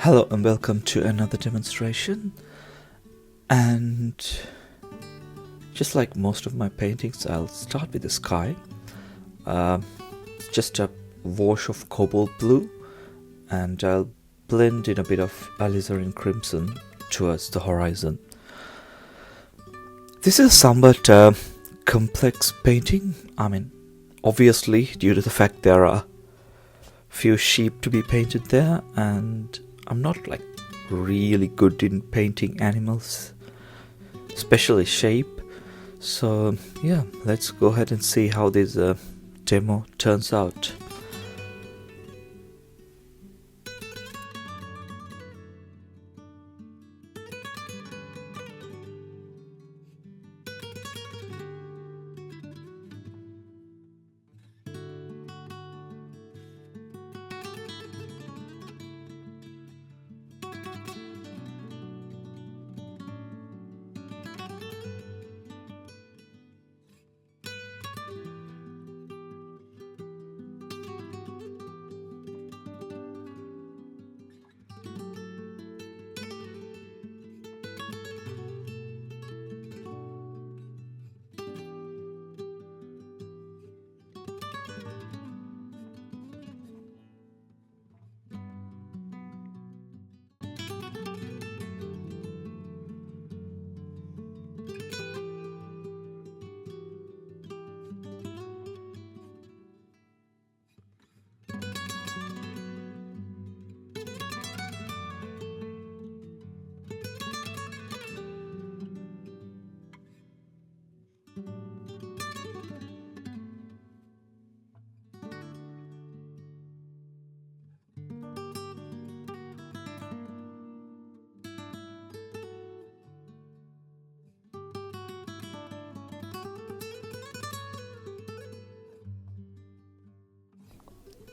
Hello and welcome to another demonstration, and just like most of my paintings, I'll start with the sky. It's just a wash of cobalt blue, and I'll blend in a bit of alizarin crimson towards the horizon. This is a somewhat complex painting. Obviously due to the fact there are few sheep to be painted there, and I'm not really good in painting animals, especially shape. So yeah, let's go ahead and see how this demo turns out.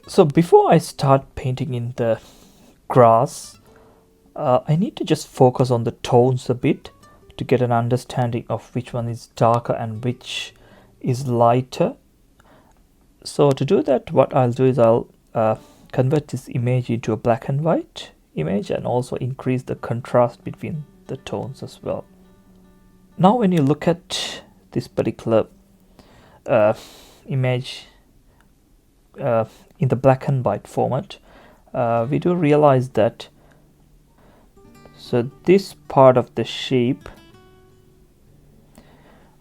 So before I start painting in the grass, I need to just focus on the tones a bit to get an understanding of which one is darker and which is lighter. So to do that, what I'll do is I'll convert this image into a black and white image and also increase the contrast between the tones as well. Now when you look at this particular image in the black and white format, we do realize that this part of the shape,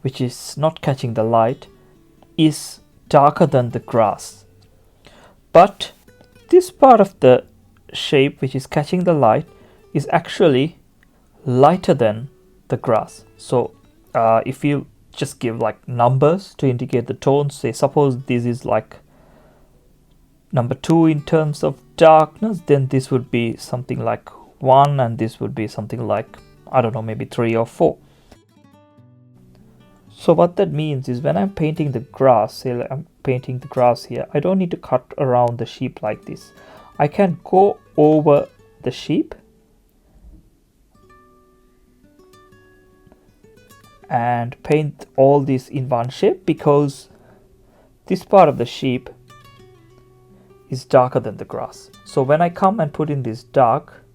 which is not catching the light, is darker than the grass, but this part of the shape which is catching the light is actually lighter than the grass. So if you just give numbers to indicate the tones, say suppose this is number 2 in terms of darkness, then this would be something like 1, and this would be something like, I don't know, maybe 3 or 4. So what that means is when I'm painting the grass, say I'm painting the grass here, I don't need to cut around the sheep like this. I can go over the sheep and paint all this in one shape, because this part of the sheep is darker than the grass. So when I come and put in this dark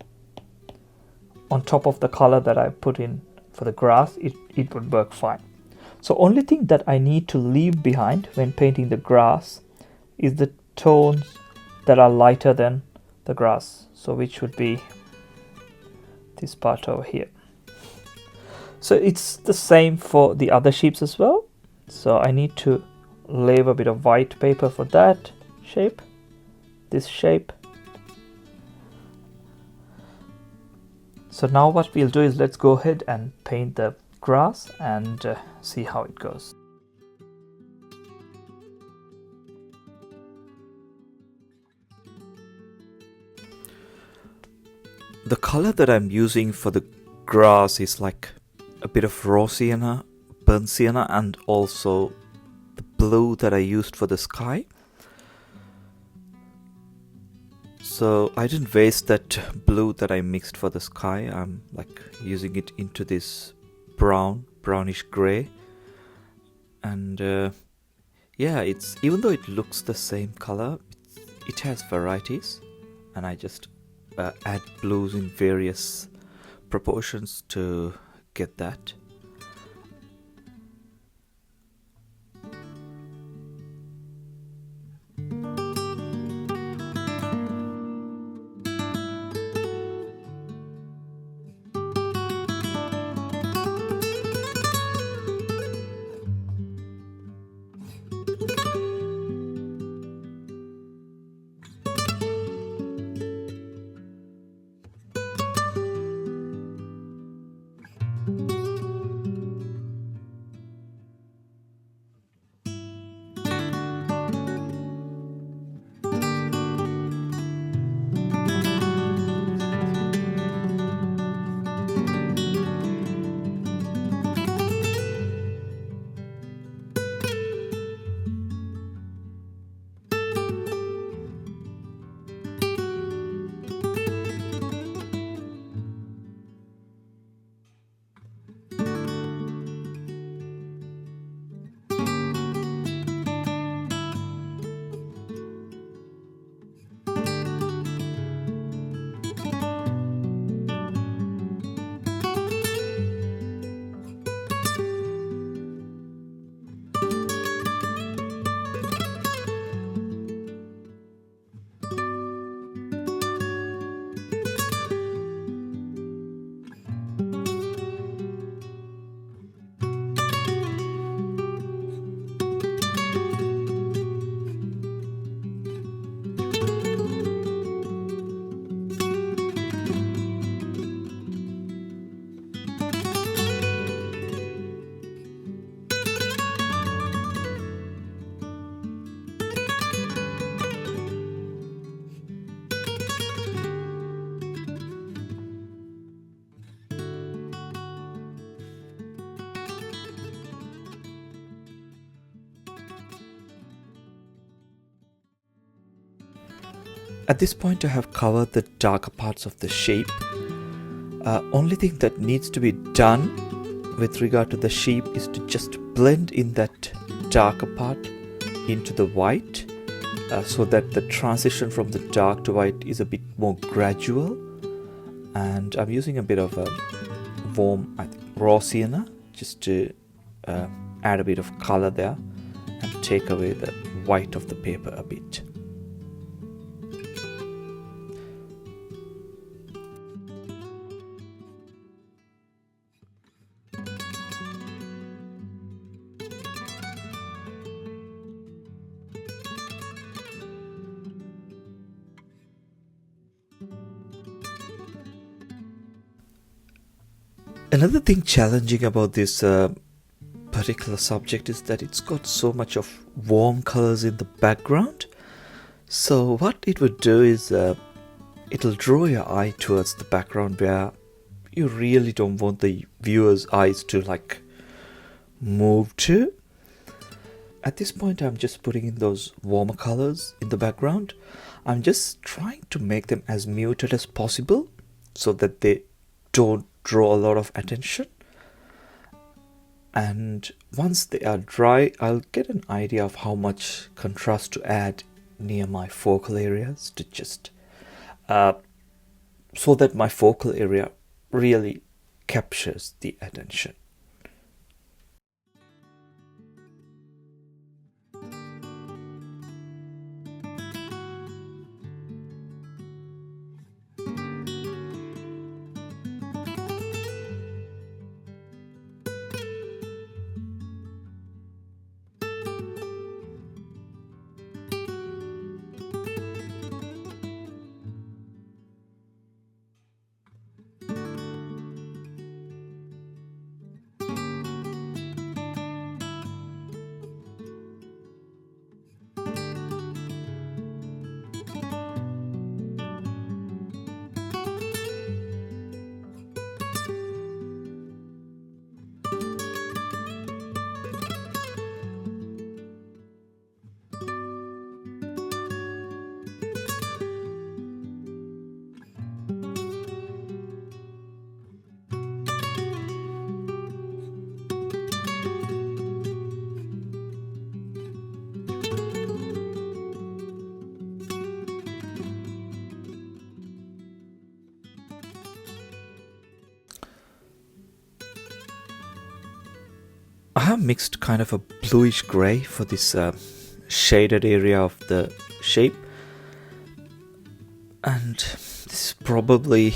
on top of the color that I put in for the grass, it would work fine. So only thing that I need to leave behind when painting the grass is the tones that are lighter than the grass, so which would be this part over here. So it's the same for the other sheeps as well. So I need to lay a bit of white paper for that shape, this shape. So now what we'll do is let's go ahead and paint the grass and see how it goes. The color that I'm using for the grass is like a bit of raw sienna, burnt sienna, and also the blue that I used for the sky. So I didn't waste that blue that I mixed for the sky. I'm using it into this brownish gray, and yeah, even though it looks the same color, it has varieties, and I just add blues in various proportions to get that. At this point I have covered the darker parts of the shape. Only thing that needs to be done with regard to the shape is to just blend in that darker part into the white, so that the transition from the dark to white is a bit more gradual. And I'm using a bit of a warm raw sienna just to add a bit of color there and take away the white of the paper a bit. Another thing challenging about this particular subject is that it's got so much of warm colors in the background. So what it would do is it'll draw your eye towards the background where you really don't want the viewer's eyes to like move to. At this point I'm just putting in those warmer colors in the background. I'm just trying to make them as muted as possible so that they don't draw a lot of attention. And once they are dry, I'll get an idea of how much contrast to add near my focal areas to just so that my focal area really captures the attention. I have mixed kind of a bluish grey for this shaded area of the shape, and this is probably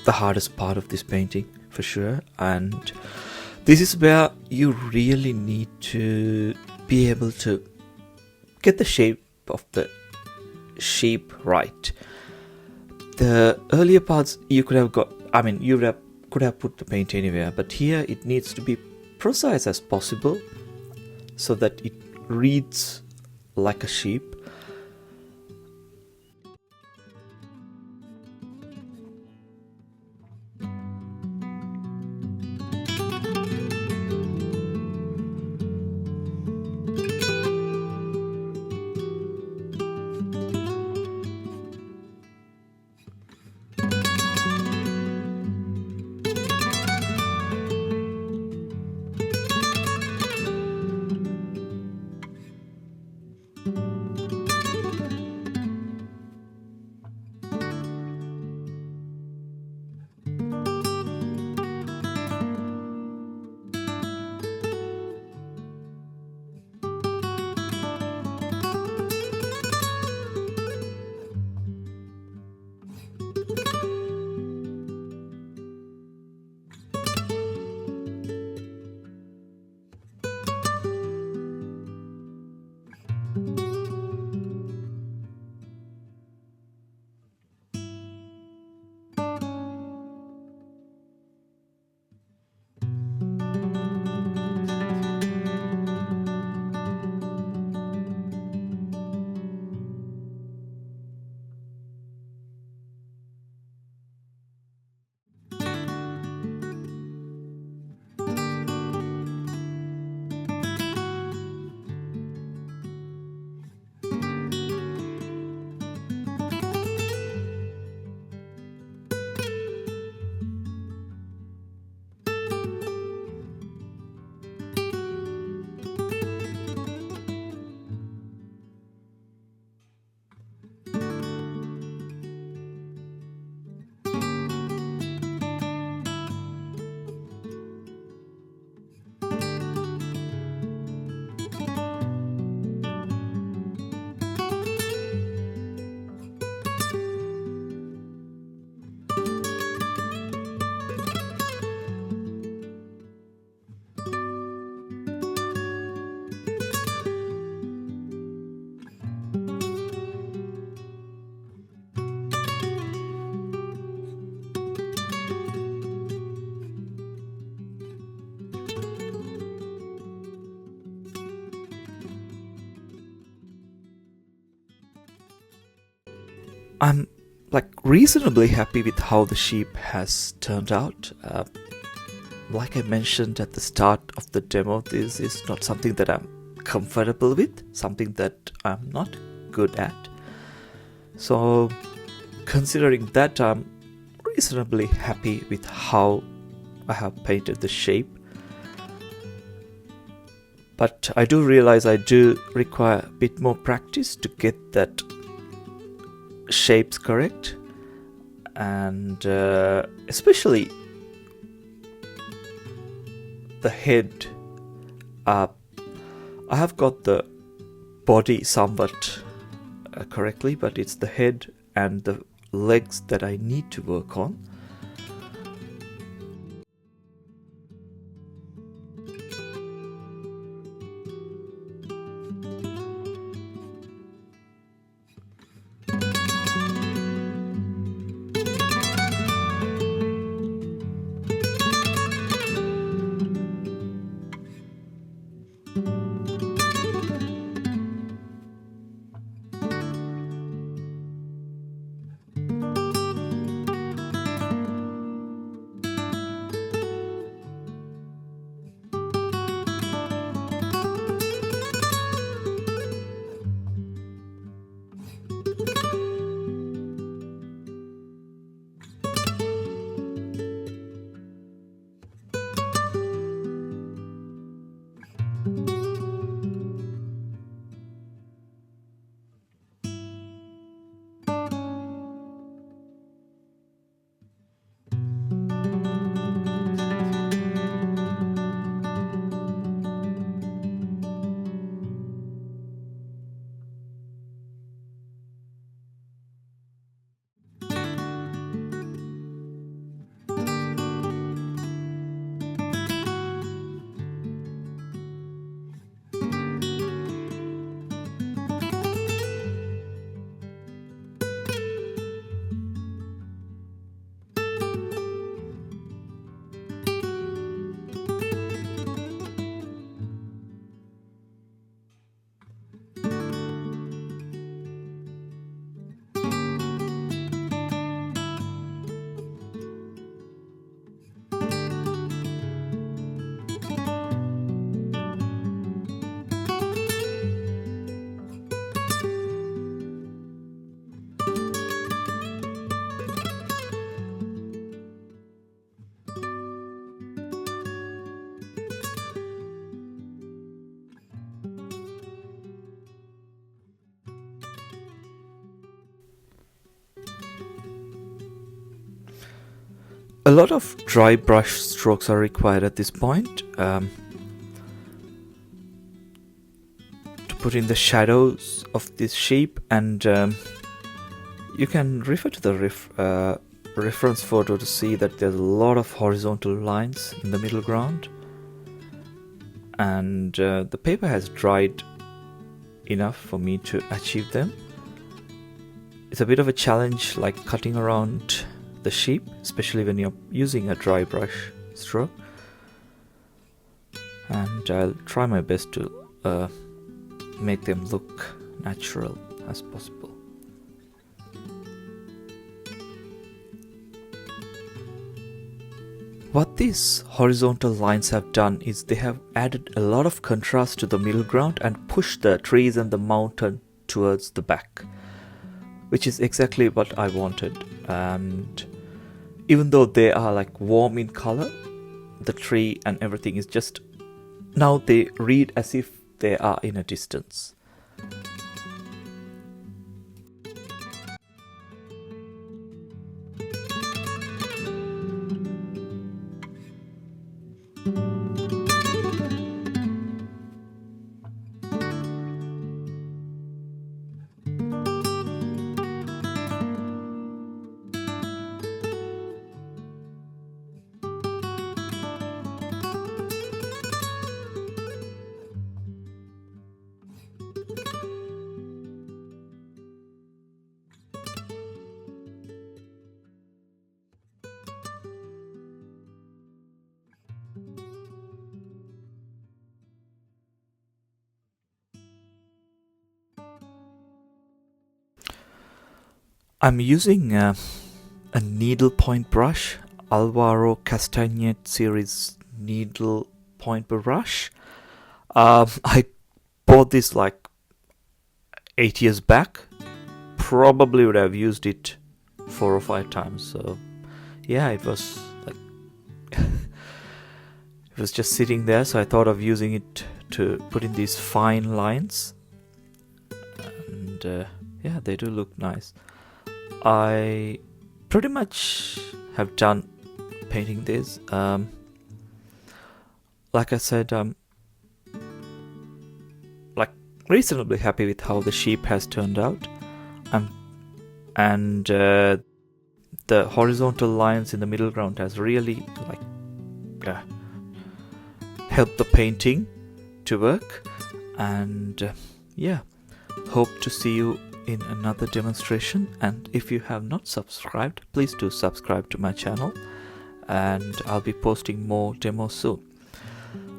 the hardest part of this painting for sure, and this is where you really need to be able to get the shape of the sheep right. The earlier parts you could have got, I mean, could have put the paint anywhere, but here it needs to be precise as possible so that it reads like a sheep. I'm like reasonably happy with how the sheep has turned out. Like I mentioned at the start of the demo, this is not something that I'm comfortable with, something that I'm not good at. So considering that, I'm reasonably happy with how I have painted the shape. But I do realize I do require a bit more practice to get that shapes correct, and especially the head. I have got the body somewhat correctly, but it's the head and the legs that I need to work on. A lot of dry brush strokes are required at this point to put in the shadows of this sheep, and you can refer to the reference photo to see that there's a lot of horizontal lines in the middle ground, and the paper has dried enough for me to achieve them. It's a bit of a challenge, like cutting around the sheep, especially when you're using a dry brush stroke, and I'll try my best to make them look natural as possible. What these horizontal lines have done is they have added a lot of contrast to the middle ground and pushed the trees and the mountain towards the back, which is exactly what I wanted. And even though they are like warm in color, the tree and everything is just, now they read as if they are in a distance. I'm using a needlepoint brush, Alvaro Castañet series needlepoint brush. I bought this like 8 years back. Probably would have used it 4 or 5 times. So yeah, it was like it was just sitting there. So I thought of using it to put in these fine lines, and yeah, they do look nice. I pretty much have done painting this. Like I said, I'm like reasonably happy with how the sheep has turned out, and the horizontal lines in the middle ground has really like helped the painting to work. And yeah, hope to see you in another demonstration, and if you have not subscribed, please do subscribe to my channel, and I'll be posting more demos soon.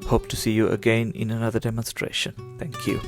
Hope to see you again in another demonstration. Thank you.